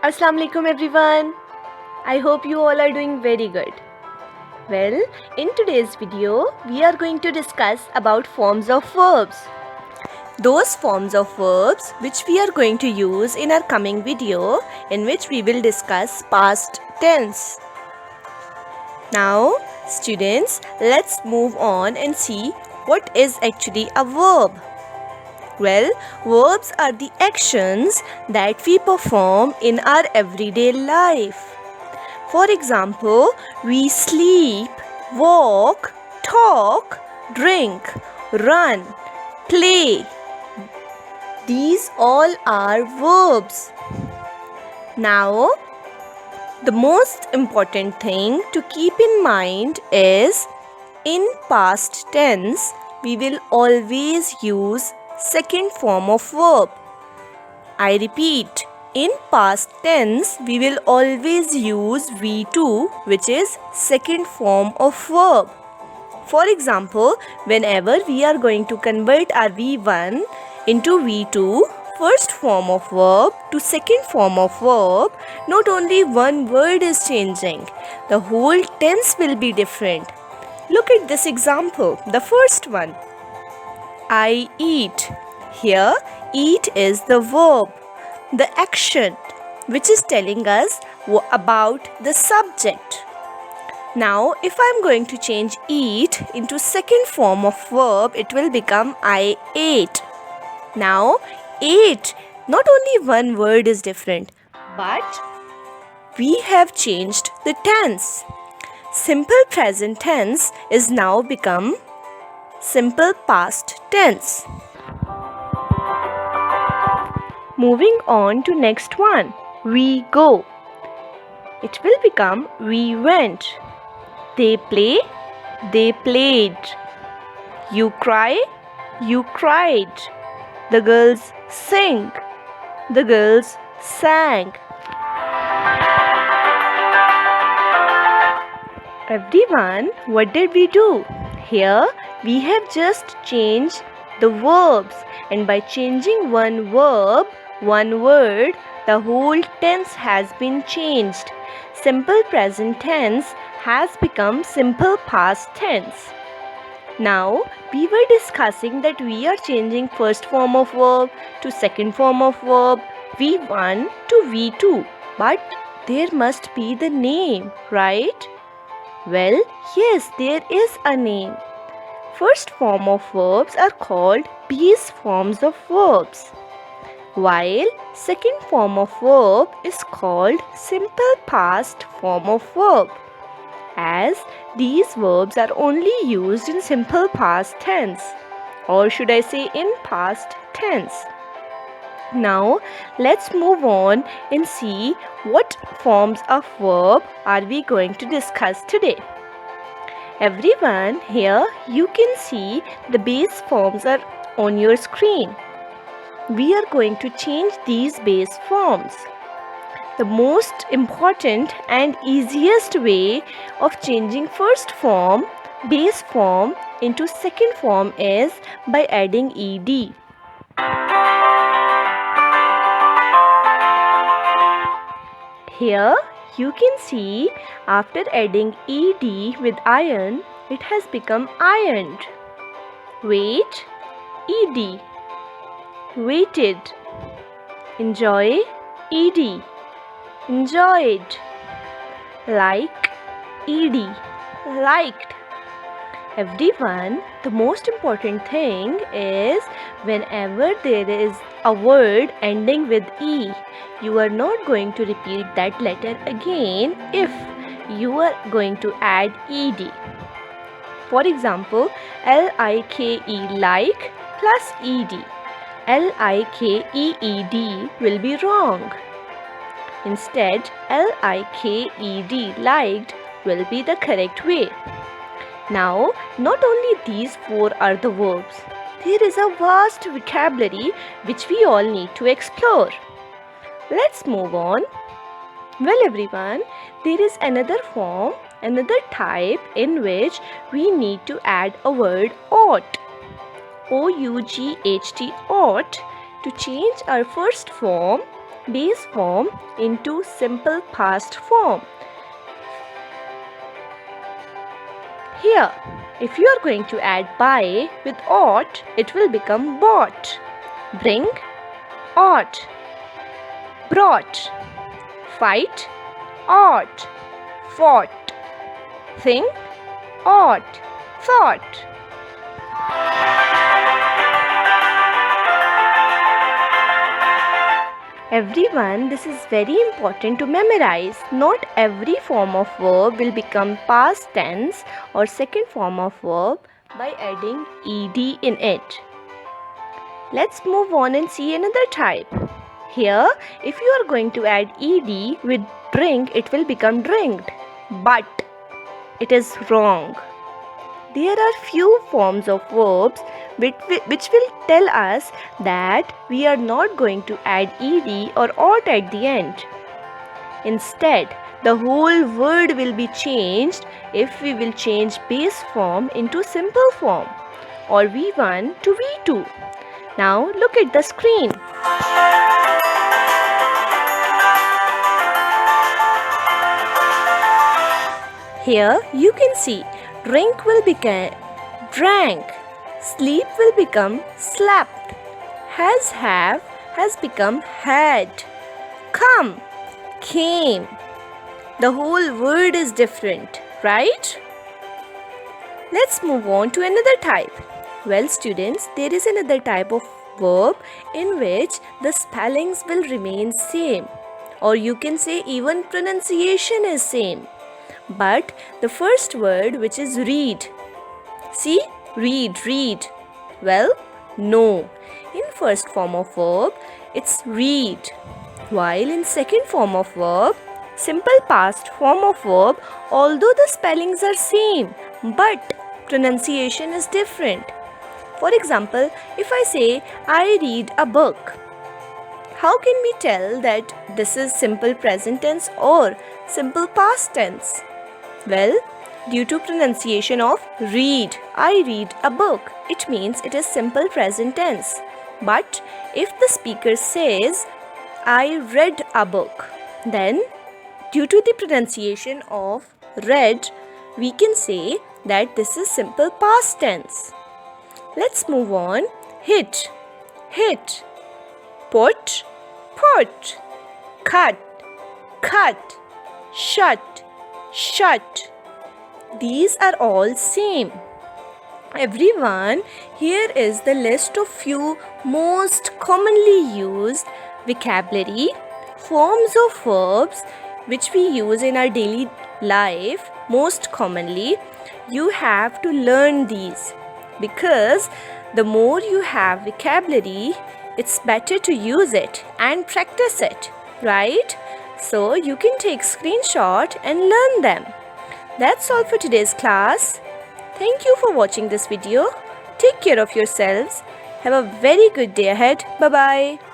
Assalamu alaikum everyone. I hope you all are doing very good. Well, in today's video, we are going to discuss about forms of verbs. Those forms of verbs which we are going to use in our coming video, in which we will discuss past tense. Now, students, let's move on and see what is actually a verb. Well, verbs are the actions that we perform in our everyday life. For example, we sleep, walk, talk, drink, run, play. These all are verbs. Now, the most important thing to keep in mind is in past tense, we will always use second form of verb. I repeat, in past tense, we will always use V2, which is second form of verb. For example, whenever we are going to convert our V1 into V2, first form of verb to second form of verb, not only one word is changing, the whole tense will be different. Look at this example, the first one. I eat. Here, eat is the verb, the action, which is telling us about the subject. Now, if I am going to change eat into second form of verb, it will become I ate. Now, ate, not only one word is different, but we have changed the tense. Simple present tense is now become simple past tense. Moving on to next one, we go. It will become we went. They play, they played. You cry, you cried. The girls sing, the girls sang. Everyone, what did we do? Here we have just changed the verbs, and by changing one verb, one word, the whole tense has been changed. Simple present tense has become simple past tense. Now, we were discussing that we are changing first form of verb to second form of verb, V1 to V2. But there must be the name, right? Well, yes, there is a name. First form of verbs are called base forms of verbs, while second form of verb is called simple past form of verb, as these verbs are only used in simple past tense, or should I say in past tense. Now, let's move on and see what forms of verb are we going to discuss today. Everyone, here you can see the base forms are on your screen. We are going to change these base forms. The most important and easiest way of changing first form, base form, into second form is by adding ed. Here you can see after adding ed with iron, it has become ironed. Wait, ed. Waited. Enjoy, ed. Enjoyed. Like, ed. Liked. Everyone, the most important thing is whenever there is a word ending with E, you are not going to repeat that letter again if you are going to add ed. For example, like like plus ed. Liked will be wrong. Instead, liked liked will be the correct way. Now, not only these four are the verbs, there is a vast vocabulary which we all need to explore. Let's move on. Well everyone, there is another form, another type in which we need to add a word ought. OUGHT ought to change our first form base form into simple past form. Here, if you are going to add buy with ought, it will become bought. Bring, ought. Brought. Fight, ought. Fought. Think, ought. Thought. Everyone, this is very important to memorize. Not every form of verb will become past tense or second form of verb by adding ed in it. Let's move on and see another type. Here, if you are going to add ed with drink, it will become drinked. But it is wrong. There are few forms of verbs which will tell us that we are not going to add ed or ought at the end. Instead, the whole word will be changed if we will change base form into simple form or V1 to V2. Now look at the screen. Here you can see drink will become drank, sleep will become slept, has become had, come, came. The whole word is different, right? Let's move on to another type. Well, students, there is another type of verb in which the spellings will remain same, or you can say even pronunciation is same. But the first word, which is read. See, read. Well, no. In first form of verb, it's read. While in second form of verb, simple past form of verb, although the spellings are same, but pronunciation is different. For example, if I say, I read a book, how can we tell that this is simple present tense or simple past tense? Well, due to pronunciation of read, I read a book, it means it is simple present tense. But if the speaker says, I read a book, then due to the pronunciation of read, we can say that this is simple past tense. Let's move on. Hit, put, cut, shut. These are all same. Everyone, here is the list of few most commonly used vocabulary, forms of verbs which we use in our daily life most commonly. You have to learn these because the more you have vocabulary, it's better to use it and practice it, right? So you can take screenshot and learn them. That's all for today's class. Thank you for watching this video. Take care of yourselves. Have a very good day ahead. Bye-bye.